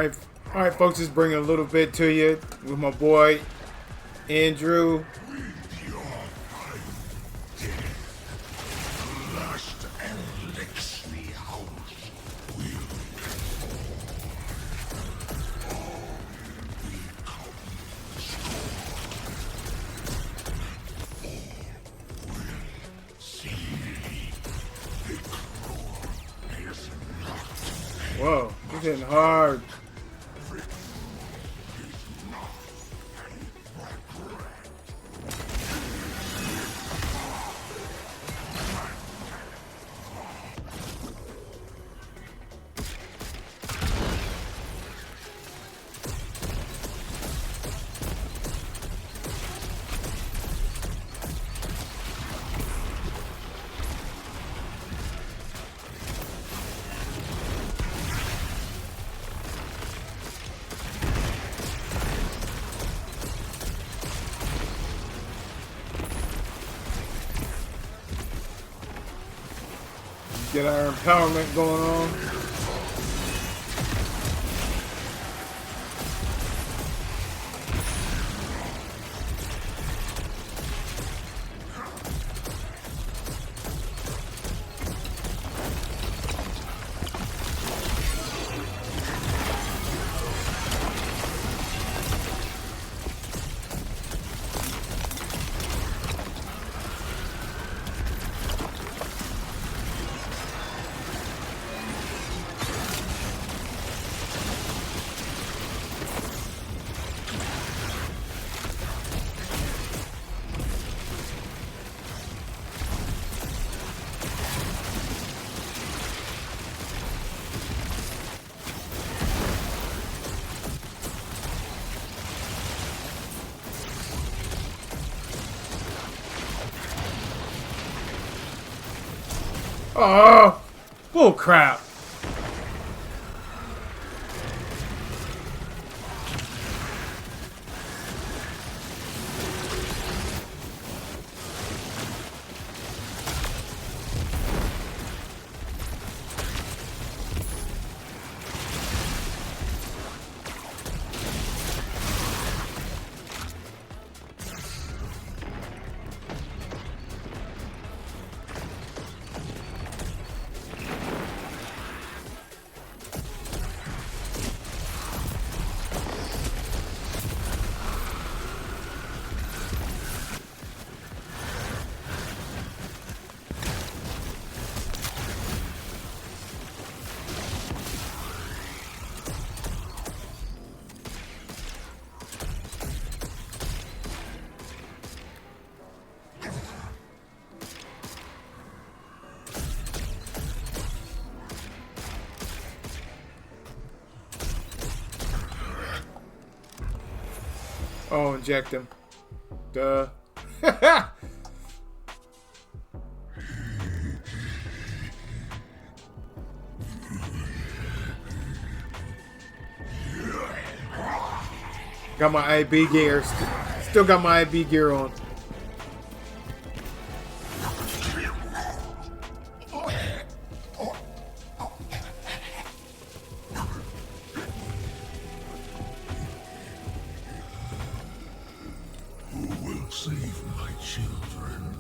Alright, folks, just bringing a little bit to you with my boy Andrew. Whoa, he's hitting hard. Get our empowerment going on. Oh, bull crap. Oh, inject him. Duh. Got my IB gear. Still got my IB gear on. Save my children.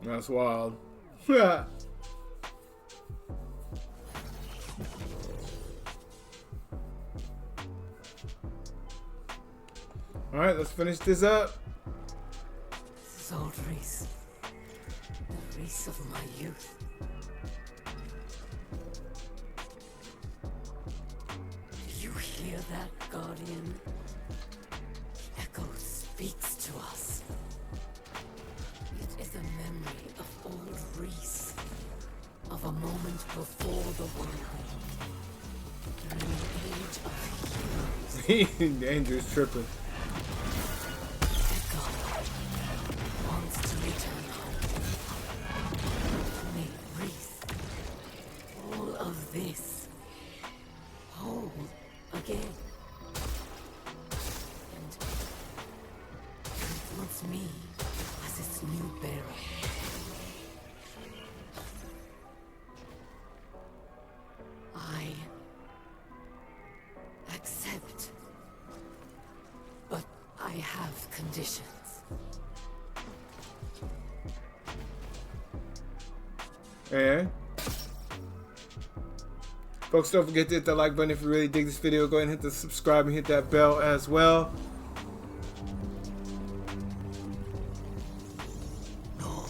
That's wild. Alright, let's finish this up. This is old Reese. The Reese of my youth. Do you hear that, Guardian? The echo speaks to us. It is a memory of old Reese. Of a moment before the whirlwind. Age of heroes. Andrew's tripping. Echo wants to return home. Make Reese all of this whole again. And wants me as its new bearer. I accept, but I have conditions. And folks, don't forget to hit that like button if you really dig this video. Go ahead and hit the subscribe and hit that bell as well. No.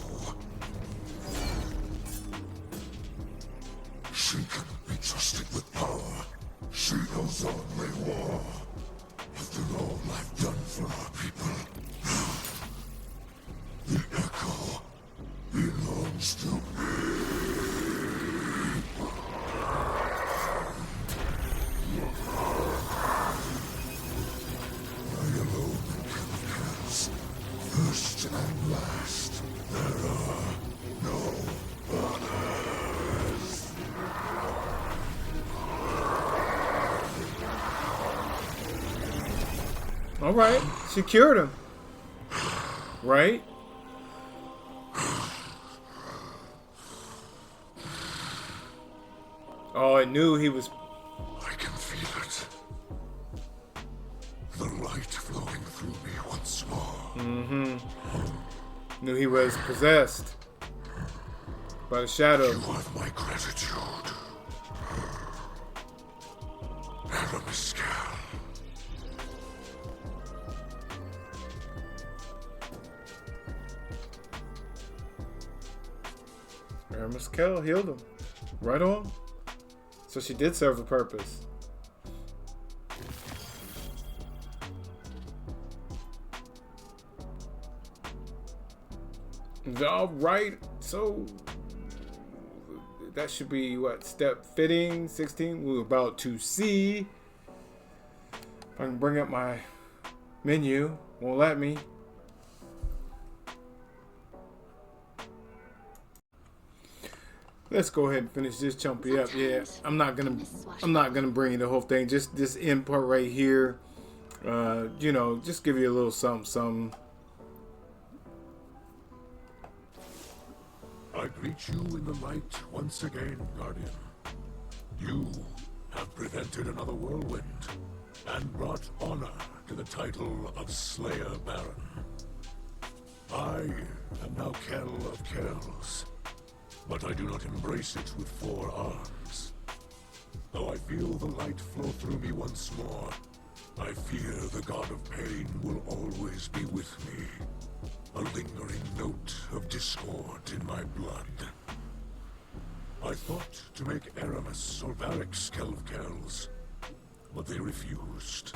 She cannot be trusted with power. She knows only war. After all I've done for our people, the echo belongs to me. I alone can cast first and last. There are no others. All right, she cured him, right? Oh, I knew he was. I can feel it. The light flowing through me once more. Knew he was possessed by the shadow. You have my gratitude. Aramis. Aramis Kell healed him. Right on. So she did serve a purpose. All right. So that should be what, step fitting 16. We're about to see if I can bring up my menu. Won't let me. Let's go ahead and finish this chumpy up. Yeah, I'm not gonna bring you the whole thing. Just this end part right here. You know, just give you a little something. I greet you in the light once again, Guardian. You have prevented another whirlwind and brought honor to the title of Slayer Baron. I am now Kell of Kells, but I do not embrace it with 4 arms. Though I feel the light flow through me once more, I fear the god of pain will always be with me. A lingering note of discord in my blood. I thought to make Aramis or Varric's Kell of Kells, but they refused.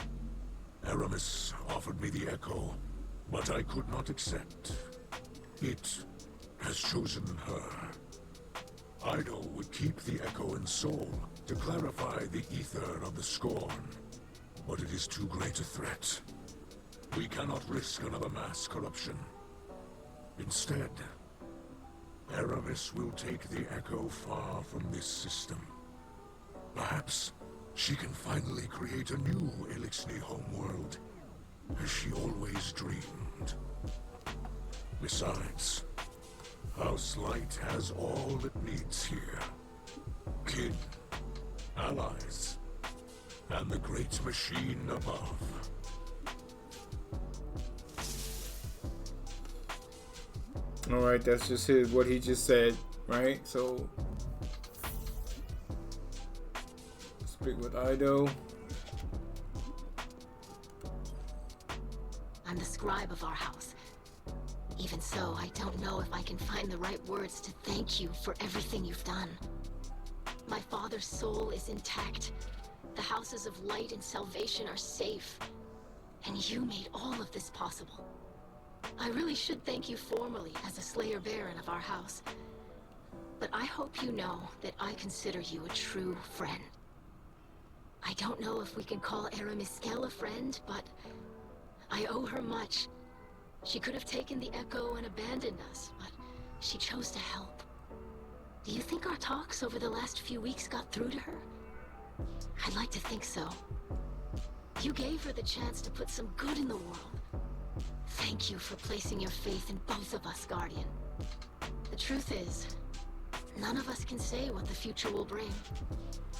Aramis offered me the Echo, but I could not accept. It has chosen her. Ido would keep the Echo in Soul to clarify the ether of the Scorn, but it is too great a threat. We cannot risk another mass corruption. Instead, Aramis will take the Echo far from this system. Perhaps she can finally create a new Elixni homeworld, as she always dreamed. Besides, House Light has all it needs here. Kin, allies, and the great machine above. All right, that's just what he just said, right? So speak with Ido. I'm the scribe of our house. Even so, I don't know if I can find the right words to thank you for everything you've done. My father's soul is intact. The houses of light and salvation are safe. And you made all of this possible. I really should thank you formally as a Slayer Baron of our house. But I hope you know that I consider you a true friend. I don't know if we can call Aramis a friend, but I owe her much. She could have taken the Echo and abandoned us, but she chose to help. Do you think our talks over the last few weeks got through to her? I'd like to think so. You gave her the chance to put some good in the world. Thank you for placing your faith in both of us, Guardian. The truth is, none of us can say what the future will bring.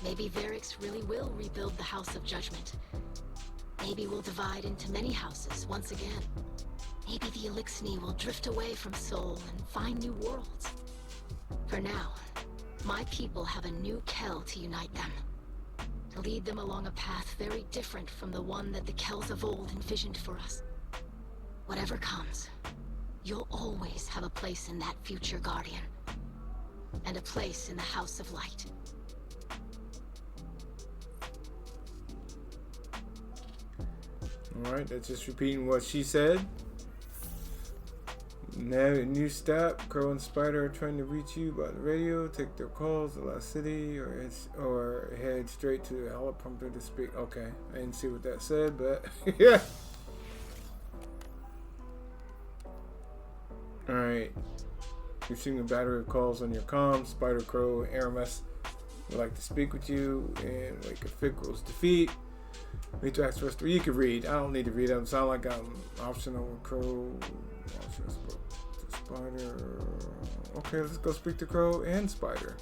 Maybe Varix really will rebuild the House of Judgment. Maybe we'll divide into many houses once again. Maybe the Elixni will drift away from Sol and find new worlds. For now, my people have a new Kell to unite them. To lead them along a path very different from the one that the Kells of old envisioned for us. Whatever comes, you'll always have a place in that future, Guardian. And a place in the House of Light. Alright, that's just repeating what she said. Now, new step. Crow and Spider are trying to reach you by the radio. Take their calls to Lost City or head straight to the teleprompter to speak. Okay, I didn't see what that said, but yeah. Alright. You're seeing a battery of calls on your comms. Spider, Crow, and Aramis would like to speak with you in Wake of Fickrell's defeat. Mithrax first 3. You can read. I don't need to read them. Sound like I'm optional with Crow. Spider. Okay, let's go speak to Crow and Spider.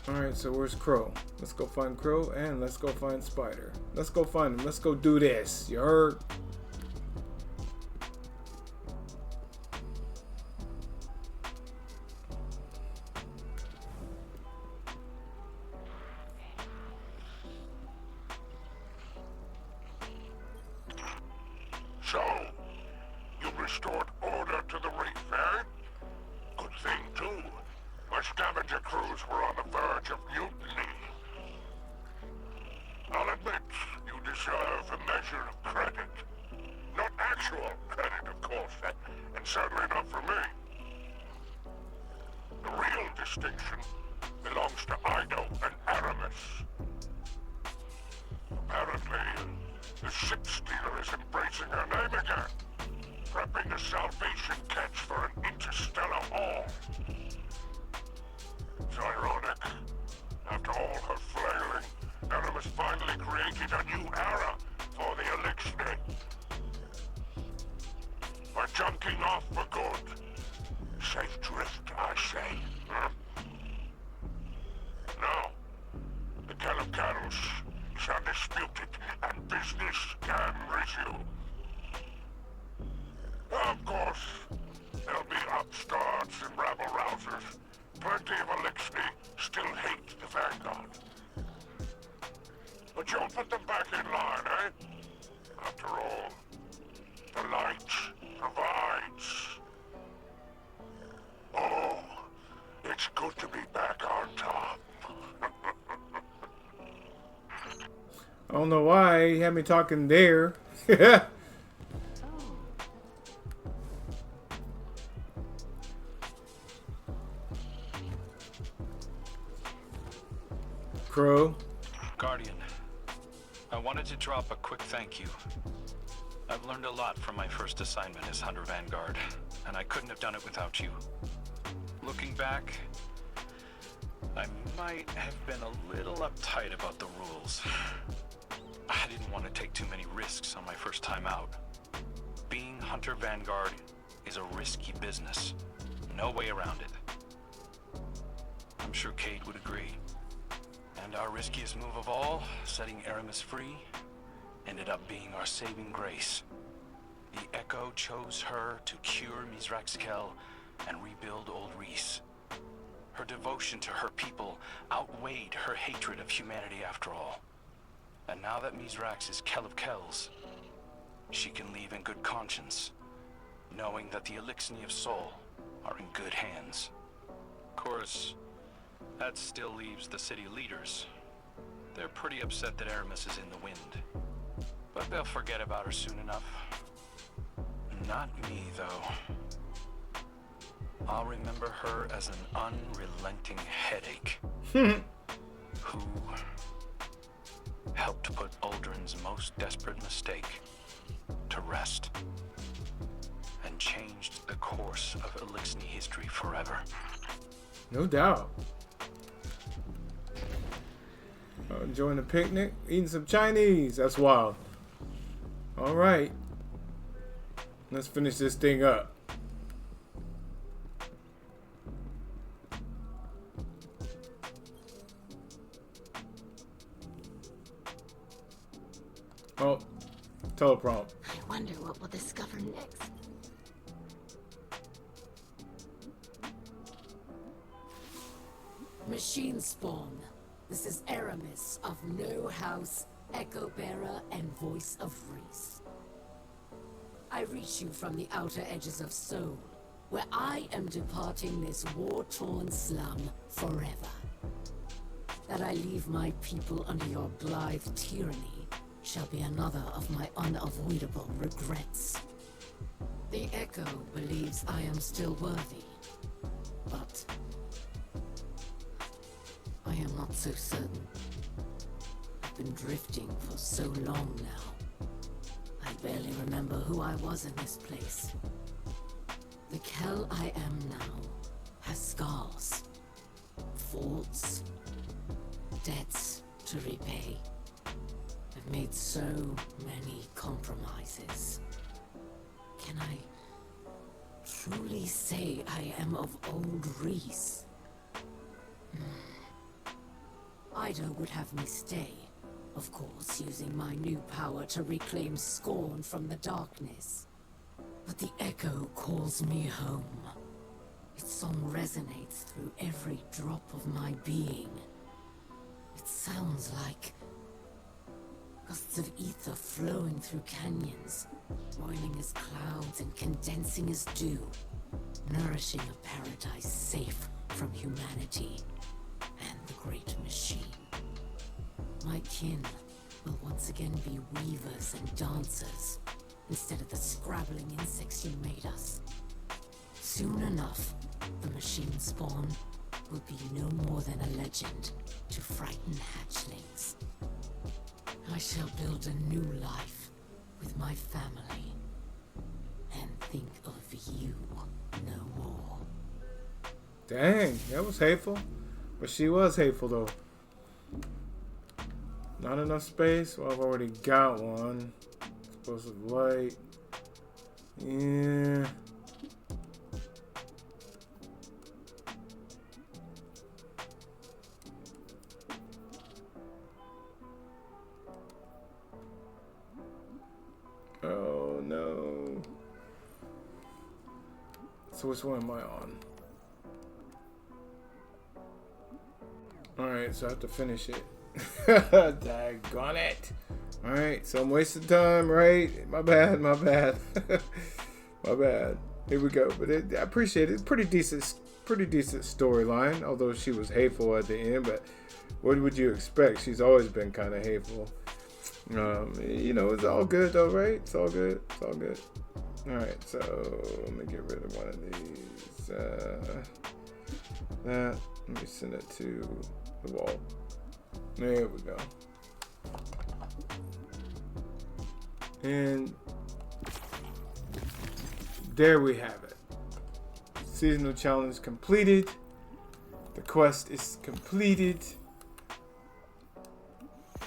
Alright, so where's Crow? Let's go find Crow and let's go find Spider. Let's go find him. Let's go do this. You heard? So, you restored order to the reef, eh? Good thing, too. My scavenger crews were on the verge of mutiny. I'll admit, you deserve a measure of credit. Not actual credit, of course, and certainly not for me. The real distinction belongs to Ido and Aramis. Apparently, the ship stealer is embracing her name again, prepping a salvation catch for an interstellar haul. It's ironic. After all her flailing, Aramis finally created a new era for the Elixni. By junking off for good. Safe drift, I say. Now, the Kell of Kells is undisputed, and business can resume. Of course, there'll be upstarts and rabble-rousers. Plenty of Elixni still hate the Vanguard. But you'll put them back in line, eh? After all, the light provides. Oh, it's good to be back on top. I don't know why he had me talking there. Crow. Guardian, I wanted to drop a quick thank you. I've learned a lot from my first assignment as Hunter Vanguard, and I couldn't have done it without you. Looking back, I might have been a little uptight about the rules. I didn't want to take too many risks on my first time out. Being Hunter Vanguard is a risky business. No way around it. I'm sure Cade would agree. And our riskiest move of all, setting Aramis free, ended up being our saving grace. The Echo chose her to cure Mithrax Kell and rebuild Old Reese. Her devotion to her people outweighed her hatred of humanity after all. And now that Mithrax is Kell of Kells, she can leave in good conscience, knowing that the Elixni of Sol are in good hands. Of course, that still leaves the city leaders. They're pretty upset that Aramis is in the wind. But they'll forget about her soon enough. Not me, though. I'll remember her as an unrelenting headache who helped put Uldren's most desperate mistake to rest and changed the course of Elixni history forever. No doubt. Enjoying the picnic, eating some Chinese. That's wild. All right. Let's finish this thing up. Oh, teleprompt. I wonder what we'll discover next. Machine spawn. This is Aramis of No House, Echo Bearer, and Voice of Reese. I reach you from the outer edges of Seoul, where I am departing this war-torn slum forever. That I leave my people under your blithe tyranny shall be another of my unavoidable regrets. The Echo believes I am still worthy, but I am not so certain. I've been drifting for so long now. I barely remember who I was in this place. The Kel I am now has scars, faults, debts to repay. I've made so many compromises. Can I truly say I am of old Reese? Ida would have me stay, of course, using my new power to reclaim scorn from the darkness. But the Echo calls me home. Its song resonates through every drop of my being. It sounds like gusts of ether flowing through canyons, boiling as clouds and condensing as dew, nourishing a paradise safe from humanity and the great machine. My kin will once again be weavers and dancers, instead of the scrabbling insects you made us. Soon enough, the machine spawn will be no more than a legend to frighten hatchlings. I shall build a new life with my family and think of you no more. Dang, that was hateful. But she was hateful though. Not enough space? Well, I've already got one. Explosive light. Yeah. Oh no. So which one am I on? Alright, so I have to finish it. Daggone it. Alright, so I'm wasting time, right? My bad, my bad. My bad. Here we go. But I appreciate it. It's pretty decent storyline, although she was hateful at the end, but what would you expect? She's always been kind of hateful. You know, it's all good though, right? It's all good. It's all good. Alright, so let me get rid of one of these. Let me send it to the vault. There we go. And there we have it. Seasonal challenge completed. The quest is completed.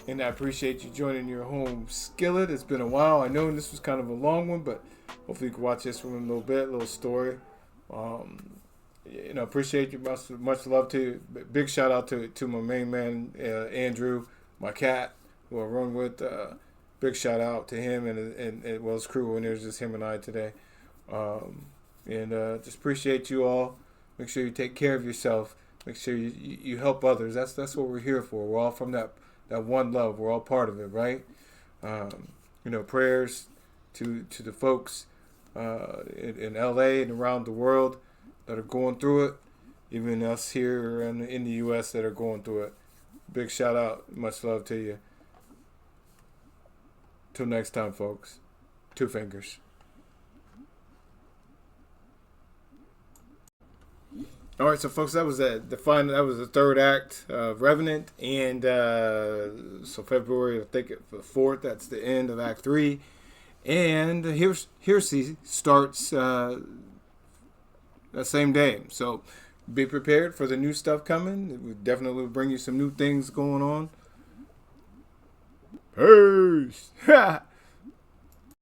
And I appreciate you joining your home skillet. It's been a while. I know this was kind of a long one, but hopefully you can watch this one in a little bit, a little story. You know, appreciate you. Much love to you. Big shout out to my main man, Andrew, my cat, who I run with. Big shout out to him and well, his crew when it was just him and I today. Just appreciate you all. Make sure you take care of yourself. Make sure you help others. That's what we're here for. We're all from that one love. We're all part of it, right? You know, prayers to the folks in LA and around the world that are going through it, even us here in the US that are going through it. Big shout out, much love to you. Till next time, folks. 2 fingers. All right, so folks, that was the final. That was the third act of Revenant, and so February, I think the 4th. That's the end of Act 3, and Heresy starts that same day. So be prepared for the new stuff coming. It will definitely bring you some new things going on. Peace.